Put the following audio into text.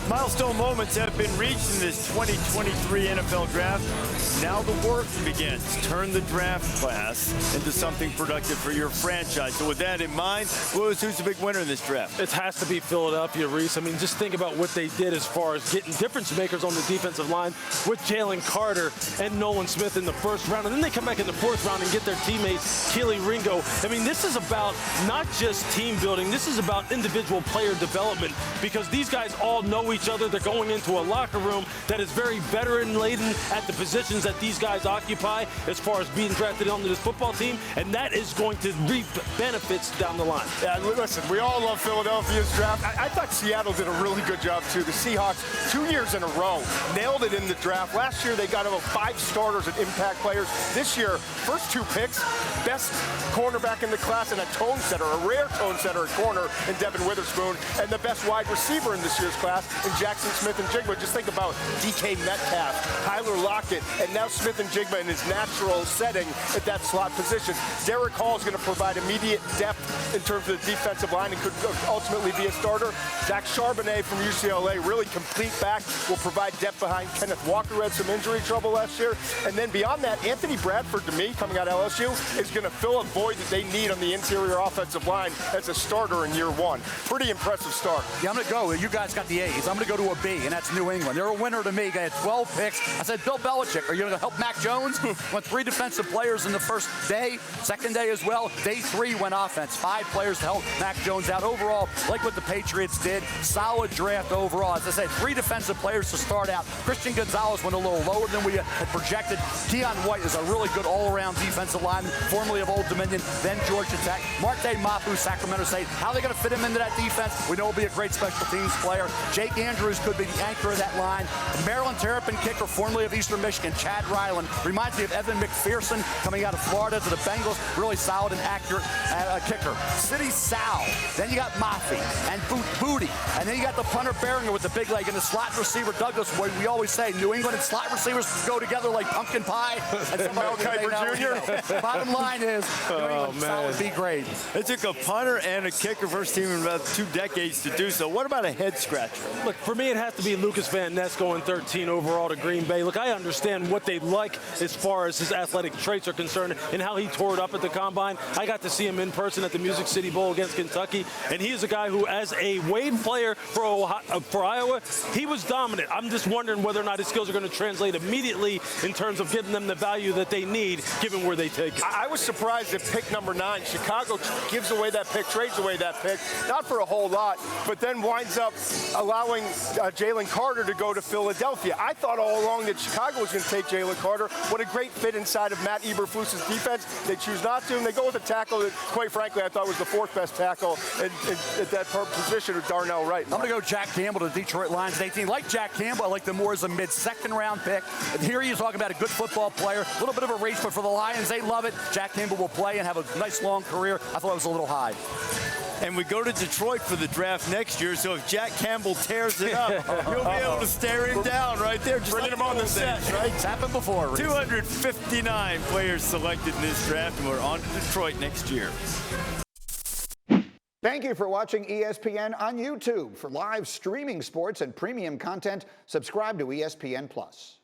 Milestone moments have been reached in this 2023 NFL Draft. Now the work begins. Turn the draft class into something productive for your franchise. So with that in mind, who's the big winner in this draft? It has to be Philadelphia, Reese. I mean, just think about what they did as far as getting difference makers on the defensive line with Jalen Carter and Nolan Smith in the first round. And then they come back in the fourth round and get their teammates, Keely Ringo. I mean, this is about not just team building. This is about individual player development because these guys all know each other. They're going into a locker room that is very veteran-laden at the positions that these guys occupy as far as being drafted onto this football team, and that is going to reap benefits down the line. Yeah, listen, we all love Philadelphia's draft. I thought Seattle did a really good job, too. The Seahawks, 2 years in a row, nailed it in the draft. Last year, they got about 5 starters and impact players. This year, first 2 picks, best cornerback in the class and a tone setter, a rare tone setter at corner in Devin Witherspoon, and the best wide receiver in this year's class in Jackson Smith-Njigba. Just think about DK Metcalf, Tyler Lockett, and now Smith-Njigba in his natural setting at that slot position. Derek Hall is going to provide immediate depth in terms of the defensive line and could ultimately be a starter. Zach Charbonnet from UCLA, really complete back, will provide depth behind Kenneth Walker, who had some injury trouble last year. And then beyond that, Anthony Bradford, to me, coming out of LSU, is going to fill a void that they need on the interior offensive line as a starter in year 1. Pretty impressive start. Yeah, I'm going to go. You guys got the A's. I'm going to go to a B, and that's New England. They're a winner to me. They had 12 picks. I said, Bill Belichick, are you going to help Mac Jones? Went 3 defensive players in the first day, second day as well. Day 3 went offense. 5 players to help Mac Jones out. Overall, like what the Patriots did, solid draft overall. As I said, 3 defensive players to start out. Christian Gonzalez went a little lower than we had projected. Keon White is a really good all-around defensive lineman, formerly of Old Dominion, then Georgia Tech. Marte Mapu, Sacramento State. How are they going to fit him into that defense? We know he'll be a great special teams player. Jake Andrews could be the anchor of that line. Maryland Terrapin kicker, formerly of Eastern Michigan, Chad Ryland. Reminds me of Evan McPherson coming out of Florida to the Bengals. Really solid and accurate kicker. City Sal. Then you got Mafi and Booty. And then you got the punter Beringer with the big leg and the slot receiver Douglas. We always say New England and slot receivers go together like pumpkin pie. And Mel Kiper Jr. Bottom line is, New England solid B grade. It took a punter and a kicker first team in about 2 decades to do so. What about a head scratcher? Look, for me, it has to be Lucas Van Ness going 13 overall to Green Bay. Look, I understand what they like as far as his athletic traits are concerned and how he tore it up at the Combine. I got to see him in person at the Music City Bowl against Kentucky, and he is a guy who, as a Wade player for Iowa, he was dominant. I'm just wondering whether or not his skills are going to translate immediately in terms of getting them the value that they need, given where they take it. I was surprised at pick number 9. Chicago gives away that pick, trades away that pick, not for a whole lot, but then winds up allowing Jalen Carter to go to Philadelphia. I thought all along that Chicago was going to take Jalen Carter. What a great fit inside of Matt Eberflus's defense. They choose not to, and they go with a tackle that, quite frankly, I thought was the 4th best tackle at that position with Darnell Wright. I'm going to go Jack Campbell to Detroit Lions at 18. Like Jack Campbell, I like them more as a mid-second round pick. And here he is talking about a good football player, a little bit of a race, but for the Lions, they love it. Jack Campbell will play and have a nice long career. I thought it was a little high. And we go to Detroit for the draft next year, so if Jack Campbell tears it up, you'll be able to stare him down right there. Just bringing him on the set, right? It's happened before, Reese. 259 players selected in this draft, and we're on to Detroit next year. Thank you for watching ESPN on YouTube. For live streaming sports and premium content, subscribe to ESPN+.